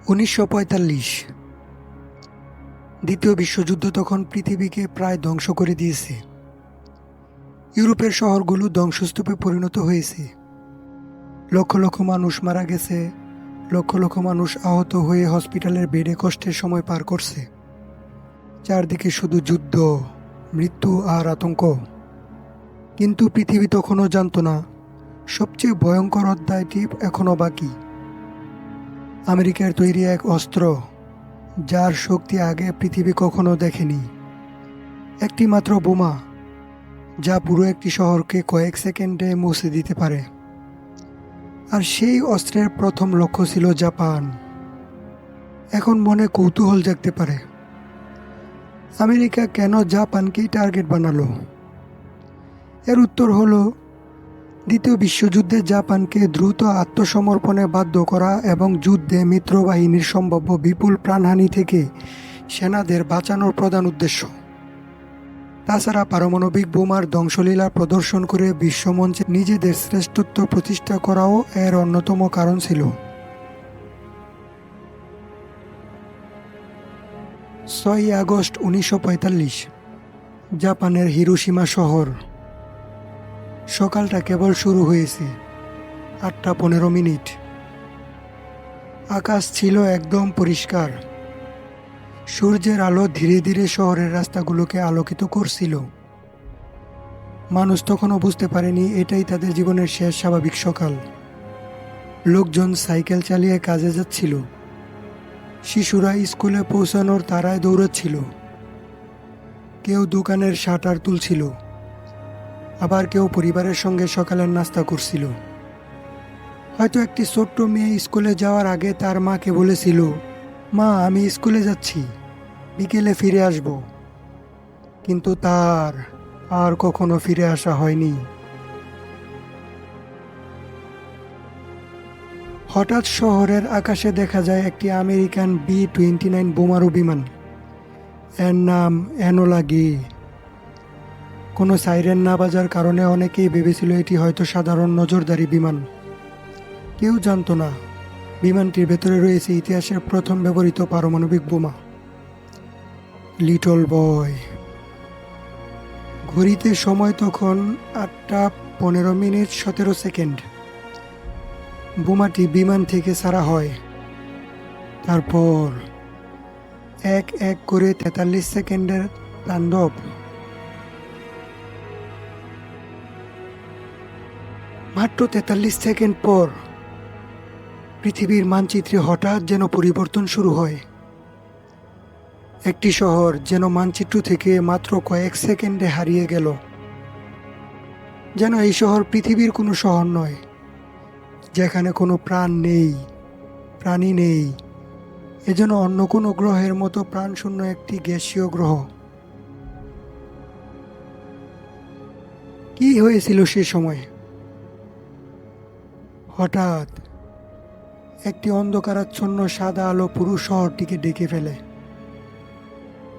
1945 দ্বিতীয় বিশ্বযুদ্ধ তখন পৃথিবীকে প্রায় ধ্বংস করে দিয়েছে। ইউরোপের শহরগুলো ধ্বংসস্তূপে পরিণত হয়েছে। লক্ষ লক্ষ মানুষ মারা গেছে, লক্ষ লক্ষ মানুষ আহত হয়ে হসপিটালের বেডে কষ্টের সময় পার করছে। চারদিকে শুধু যুদ্ধ, মৃত্যু আর আতঙ্ক। কিন্তু পৃথিবী তখনও জানত না সবচেয়ে ভয়ঙ্কর অধ্যায়টি এখনও বাকি। আমেরিকার তৈরি এক অস্ত্র, যার শক্তি আগে পৃথিবী কখনো দেখেনি। একটি মাত্র বোমা, যা পুরো একটি শহরকে কয়েক সেকেন্ডে মুছে দিতে পারে। আর সেই অস্ত্রের প্রথম লক্ষ্য ছিল জাপান। এখন মনে কৌতূহল জাগতে পারে, আমেরিকা কেন জাপানকেই টার্গেট বানালো? এর উত্তর হলো, দ্বিতীয় বিশ্বযুদ্ধে জাপানকে দ্রুত আত্মসমর্পণে বাধ্য করা এবং যুদ্ধে মিত্রবাহিনীর সম্ভাব্য বিপুল প্রাণহানি থেকে সেনাদের বাঁচানোর প্রধান উদ্দেশ্য। তাছাড়া পারমাণবিক বোমার ধ্বংসলীলা প্রদর্শন করে বিশ্বমঞ্চে নিজেদের শ্রেষ্ঠত্ব প্রতিষ্ঠা করাও এর অন্যতম কারণ ছিল। 6 আগস্ট 1945, জাপানের হিরোশিমা শহর। সকালটা কেবল শুরু হয়েছে, 8:15। আকাশ ছিল একদম পরিষ্কার। সূর্যের আলো ধীরে ধীরে শহরের রাস্তাগুলোকে আলোকিত করছিল। মানুষ তখনও বুঝতে পারেনি এটাই তাদের জীবনের শেষ স্বাভাবিক সকাল। লোকজন সাইকেল চালিয়ে কাজে যাচ্ছিল, শিশুরা স্কুলে পৌঁছানোর তাড়ায় দৌড়াচ্ছিল, কেউ দোকানের শাটার তুলছিল, আবার কেউ পরিবারের সঙ্গে সকালের নাস্তা করছিল। হয়তো একটি ছোট্ট মেয়ে স্কুলে যাওয়ার আগে তার মাকে বলেছিল, মা, আমি স্কুলে যাচ্ছি, বিকেলে ফিরে আসব। কিন্তু তার আর কখনো ফিরে আসা হয়নি। হঠাৎ শহরের আকাশে দেখা যায় একটি আমেরিকান B-29 বোমারু বিমান। এর নাম এনোলা গে। কোনো সাইরেন না বাজার কারণে অনেকেই ভেবেছিল এটি হয়তো সাধারণ নজরদারি বিমান। কেউ জানত না বিমানটির ভেতরে রয়েছে ইতিহাসের প্রথম ব্যবহৃত পারমাণবিক বোমা। Little boy. ঘড়িতে সময় তখন 8:15:17। বোমাটি বিমান থেকে ছাড়া হয়। তারপর এক এক করে 43 সেকেন্ডের তাণ্ডব। মাত্র 43 সেকেন্ড পর পৃথিবীর মানচিত্রে হঠাৎ যেন পরিবর্তন শুরু হয়। একটি শহর যেন মানচিত্র থেকে মাত্র কয়েক সেকেন্ডে হারিয়ে গেল। যেন এই শহর পৃথিবীর কোনো শহর নয়, যেখানে কোনো প্রাণ নেই, প্রাণী নেই। এজন্য অন্য কোনো গ্রহের মতো প্রাণশূন্য একটি গ্যাসীয় গ্রহ। কি হয়েছিল সে সময়? হঠাৎ একটি অন্ধকারাচ্ছন্ন সাদা আলো পুরো শহরটিকে ঢেকে ফেলে।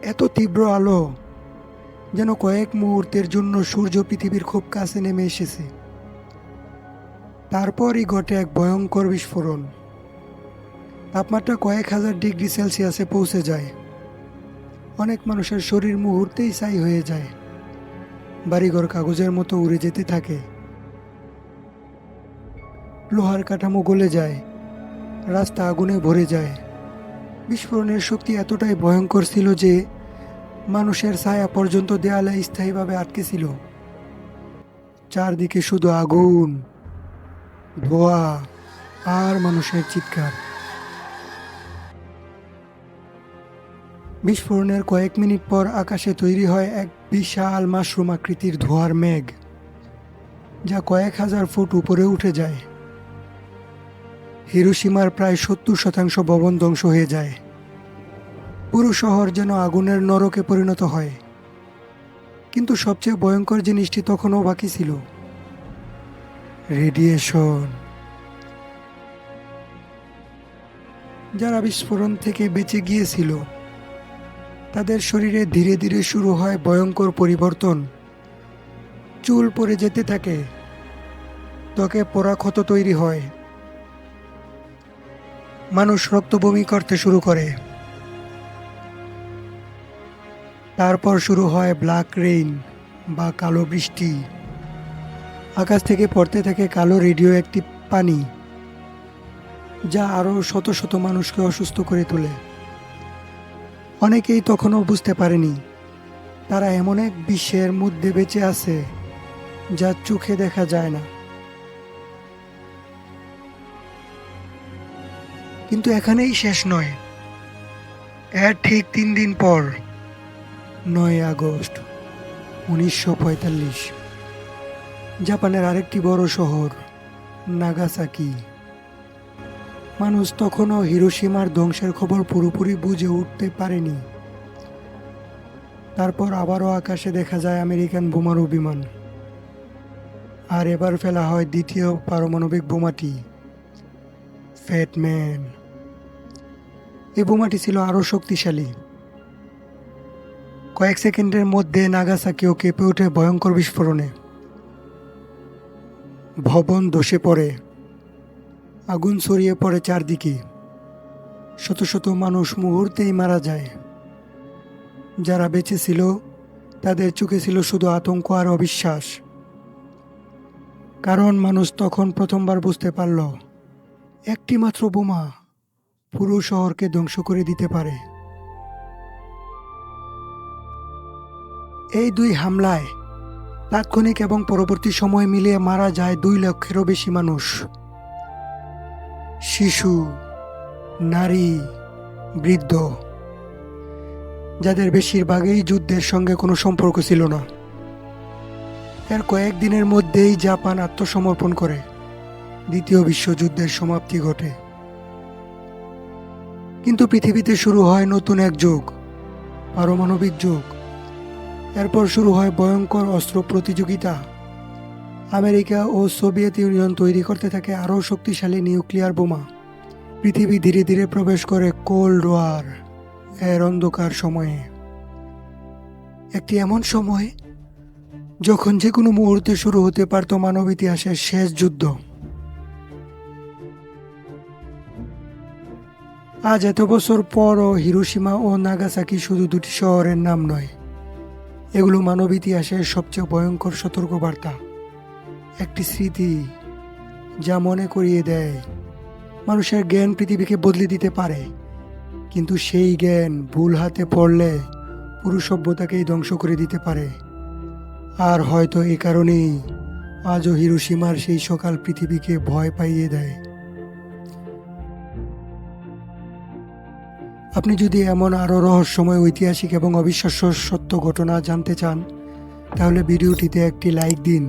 এত তীব্র আলো যেন কয়েক মুহূর্তের জন্য সূর্য পৃথিবীর খুব কাছে নেমে এসেছে। তারপরই ঘটে এক ভয়ঙ্কর বিস্ফোরণ। তাপমাত্রা কয়েক হাজার ডিগ্রি সেলসিয়াসে পৌঁছে যায়। অনেক মানুষের শরীর মুহূর্তেই ছাই হয়ে যায়। বাড়িঘর কাগজের মতো উড়ে যেতে থাকে। লোহার কাঠামো গলে যায়, রাস্তা আগুনে ভরে যায়। বিস্ফোরণের শক্তি এতটাই ভয়ঙ্কর ছিল যে মানুষের ছায়া পর্যন্ত দেয়ালে স্থায়ীভাবে আটকে ছিল। চারদিকে শুধু আগুন, ধোঁয়া আর মানুষের চিৎকার। বিস্ফোরণের কয়েক মিনিট পর আকাশে তৈরি হয় এক বিশাল মাশরুম আকৃতির ধোঁয়ার মেঘ, যা কয়েক হাজার ফুট উপরে উঠে যায়। হিরোশিমার প্রায় 70% ভবন ধ্বংস হয়ে যায়। পুরো শহর যেন আগুনের নরকে পরিণত হয়। কিন্তু সবচেয়ে ভয়ঙ্কর জিনিসটি তখনও বাকি ছিল, রেডিয়েশন। যারা বিস্ফোরণ থেকে বেঁচে গিয়েছিল তাদের শরীরে ধীরে ধীরে শুরু হয় ভয়ঙ্কর পরিবর্তন। চুল পড়ে যেতে থাকে, ত্বকে পোড়া ক্ষত তৈরি হয়, মানুষ রক্তবমি করতে শুরু করে। তারপর শুরু হয় ব্ল্যাক রেইন বা কালো বৃষ্টি। আকাশ থেকে পড়তে থাকে কালো রেডিও অ্যাক্টিভ পানি, যা আরও শত শত মানুষকে অসুস্থ করে তোলে। অনেকেই তখনও বুঝতে পারেনি তারা এমন এক বিশ্বের মধ্যে বেঁচে আছে যা চোখে দেখা যায় না। কিন্তু এখানেই শেষ নয়। এর ঠিক 3 দিন পর 9 আগস্ট 1945 জাপানের আরেকটি বড় শহর নাগাসাকি। মানুষ তখনও হিরোশিমার ধ্বংসের খবর পুরোপুরি বুঝে উঠতে পারেনি। তারপর আবারও আকাশে দেখা যায় আমেরিকান বোমারু বিমান, আর এবার ফেলা হয় দ্বিতীয় পারমাণবিক বোমাটি, ফ্যাট ম্যান। এই বোমাটি ছিল আরও শক্তিশালী। কয়েক সেকেন্ডের মধ্যে নাগাসাকিও কেঁপে ওঠে ভয়ঙ্কর বিস্ফোরণে। ভবন ধসে পড়ে, আগুন ছড়িয়ে পড়ে চারদিকে। শত শত মানুষ মুহূর্তেই মারা যায়। যারা বেঁচে ছিল তাদের চোখে ছিল শুধু আতঙ্ক আর অবিশ্বাস। কারণ মানুষ তখন প্রথমবার বুঝতে পারল একটি মাত্র বোমা পুরো শহরকে ধ্বংস করে দিতে পারে। এই দুই হামলায় তাৎক্ষণিক এবং পরবর্তী সময় মিলিয়ে মারা যায় 2 লক্ষেরও বেশি মানুষ। শিশু, নারী, বৃদ্ধ, যাদের বেশিরভাগই যুদ্ধের সঙ্গে কোনো সম্পর্ক ছিল না। এর কয়েকদিনের মধ্যেই জাপান আত্মসমর্পণ করে। দ্বিতীয় বিশ্বযুদ্ধের সমাপ্তি ঘটে। কিন্তু পৃথিবীতে শুরু হয় নতুন এক যুগ, পারমাণবিক যুগ। এরপর শুরু হয় ভয়ঙ্কর অস্ত্র প্রতিযোগিতা। আমেরিকা ও সোভিয়েত ইউনিয়ন তৈরি করতে থাকে আরও শক্তিশালী নিউক্লিয়ার বোমা। পৃথিবী ধীরে ধীরে প্রবেশ করে কোল্ড ওয়ার এর অন্ধকার সময়ে। একটি এমন সময় যখন যে কোনো মুহূর্তে শুরু হতে পারত মানব ইতিহাসের শেষ যুদ্ধ। আজ এত বছর পরও হিরোশিমা ও নাগাসাকি শুধু দুটি শহরের নাম নয়, এগুলো মানব ইতিহাসের সবচেয়ে ভয়ঙ্কর সতর্কবার্তা। একটি স্মৃতি যা মনে করিয়ে দেয় মানুষের জ্ঞান পৃথিবীকে বদলে দিতে পারে, কিন্তু সেই জ্ঞান ভুল হাতে পড়লে পুরো সভ্যতাকেই ধ্বংস করে দিতে পারে। আর হয়তো এই কারণেই আজও হিরোশিমার সেই সকাল পৃথিবীকে ভয় পাইয়ে দেয়। আপনি যদি এমন আরও রহস্যময়, ঐতিহাসিক এবং অবিশ্বাস্য সত্য ঘটনা জানতে চান, তাহলে ভিডিওটিতে একটি লাইক দিন,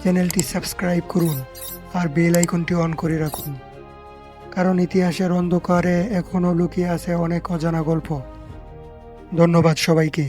চ্যানেলটি সাবস্ক্রাইব করুন আর বেল আইকনটি অন করে রাখুন। কারণ ইতিহাসের অন্ধকারে এখনও লুকিয়ে আছে অনেক অজানা গল্প। ধন্যবাদ সবাইকে।